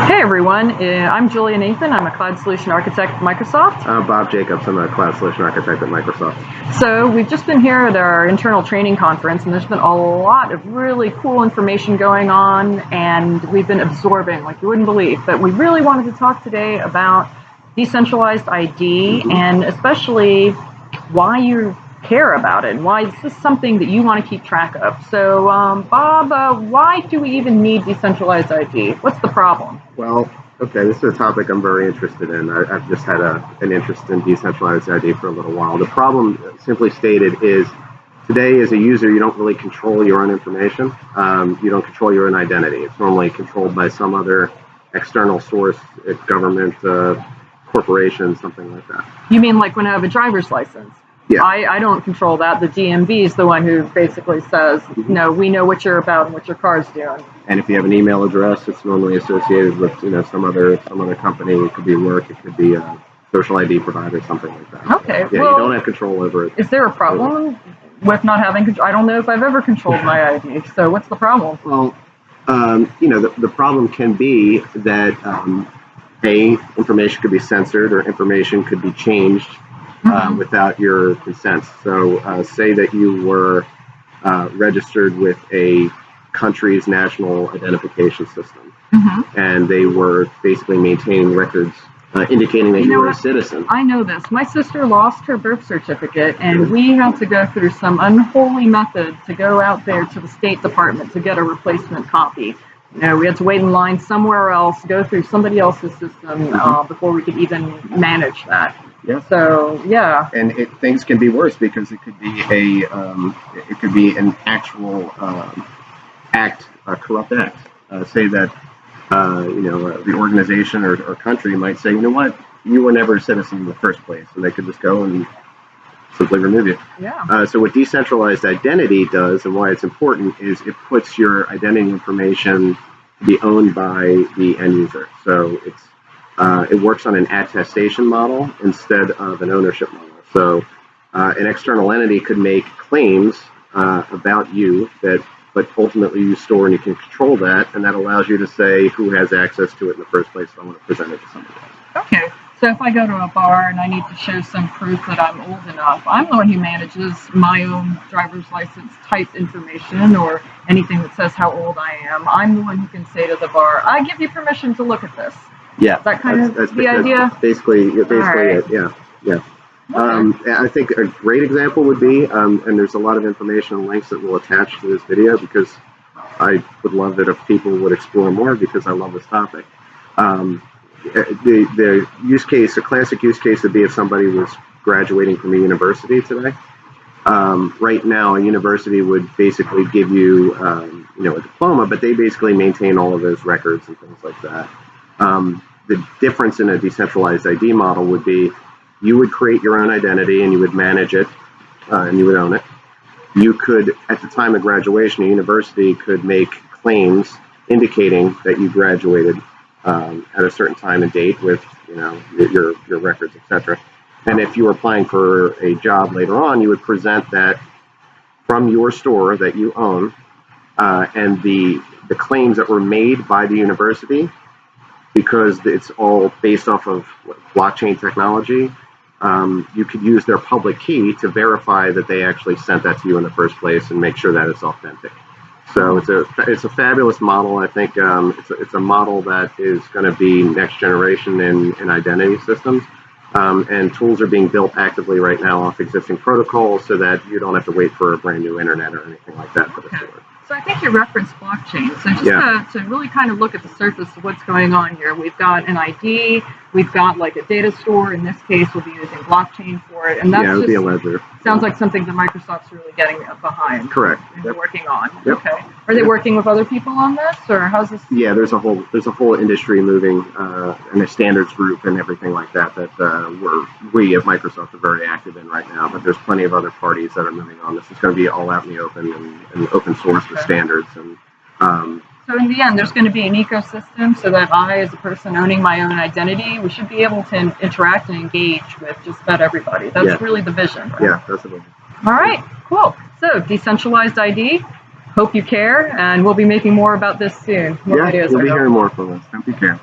Hey everyone, I'm Julia Nathan. I'm a Cloud Solution Architect at Microsoft. Bob Jacobs. I'm a Cloud Solution Architect at Microsoft. So we've just been here at our internal training conference, and there's been a lot of really cool information going on, and we've been absorbing like you wouldn't believe. But we really wanted to talk today about decentralized ID, and especially why you care about it, and why this is something that you want to keep track of. So Bob, why do we even need decentralized ID? What's the problem? Well, okay, this is a topic I'm very interested in. I've just had an interest in decentralized ID for a little while. The problem, simply stated, is today as a user, you don't really control your own information. You don't control your own identity. It's normally controlled by some other external source, government, corporation, something like that. You mean like when I have a driver's license? Yeah. I don't control that. The DMV is the one who basically says, no, we know what you're about and what your car's doing. And if you have an email address, it's normally associated with some other company. It could be work, it could be a social ID provider, something like that. Okay. Yeah, well, you don't have control over it. Is there a problem with not having control? I don't know if I've ever controlled my ID. So what's the problem? Well, the problem can be that information could be censored or information could be changed without your consent. So say that you were registered with a country's national identification system, and they were basically maintaining records indicating that you were a citizen. I know this. My sister lost her birth certificate, and we had to go through some unholy method to go out there to the State Department to get a replacement copy. We had to wait in line somewhere else, go through somebody else's system before we could even manage that. Yeah. So yeah. And things can be worse because it could be an actual a corrupt act. Say that the organization or country might say, you know what, you were never a citizen in the first place, and they could just go and simply remove you. Yeah. So what decentralized identity does, and why it's important, is it puts your identity information to be owned by the end user. So it works on an attestation model instead of an ownership model. So an external entity could make claims about you but ultimately you store and you can control that, and that allows you to say who has access to it in the first place. So I want to present it to somebody else. Okay. So if I go to a bar and I need to show some proof that I'm old enough, I'm the one who manages my own driver's license type information or anything that says how old I am. I'm the one who can say to the bar, I give you permission to look at this. Yeah. Is that kind of the idea? That's basically right. it. Yeah. Yeah. Okay. I think a great example would be, and there's a lot of information and links that we'll attach to this video because I would love it if people would explore more because I love this topic. The use case, a classic use case would be if somebody was graduating from a university today. Right now, a university would basically give you, a diploma, but they basically maintain all of those records and things like that. The difference in a decentralized ID model would be you would create your own identity and you would manage it and you would own it. You could, at the time of graduation, a university could make claims indicating that you graduated at a certain time and date with your records, etc. And if you were applying for a job later on, you would present that from your store that you own and the claims that were made by the university, because it's all based off of blockchain technology. You could use their public key to verify that they actually sent that to you in the first place and make sure that it's authentic. So it's a fabulous model. I think it's a model that is going to be next generation in identity systems. And tools are being built actively right now off existing protocols so that you don't have to wait for a brand new internet or anything like that for this to work. So I think you referenced blockchain. So just to really kind of look at the surface of what's going on here, we've got an ID, we've got like a data store. In this case, we'll be using blockchain for it, and that's it would be a ledger. Sounds like something that Microsoft's really getting behind. Correct. And working on. Yep. Okay. Are they working with other people on this, or how's this? Yeah, there's a whole industry moving and a standards group and everything like that we at Microsoft are very active in right now. But there's plenty of other parties that are moving on. This is going to be all out in the open and open source with standards and. So in the end, there's going to be an ecosystem so that I, as a person owning my own identity, we should be able to interact and engage with just about everybody. That's really the vision, right? Yeah, that's the vision. All right, cool. So decentralized ID, hope you care, and we'll be making more about this soon. More Yeah, videos you'll be about it. hearing more from us. Hope you care.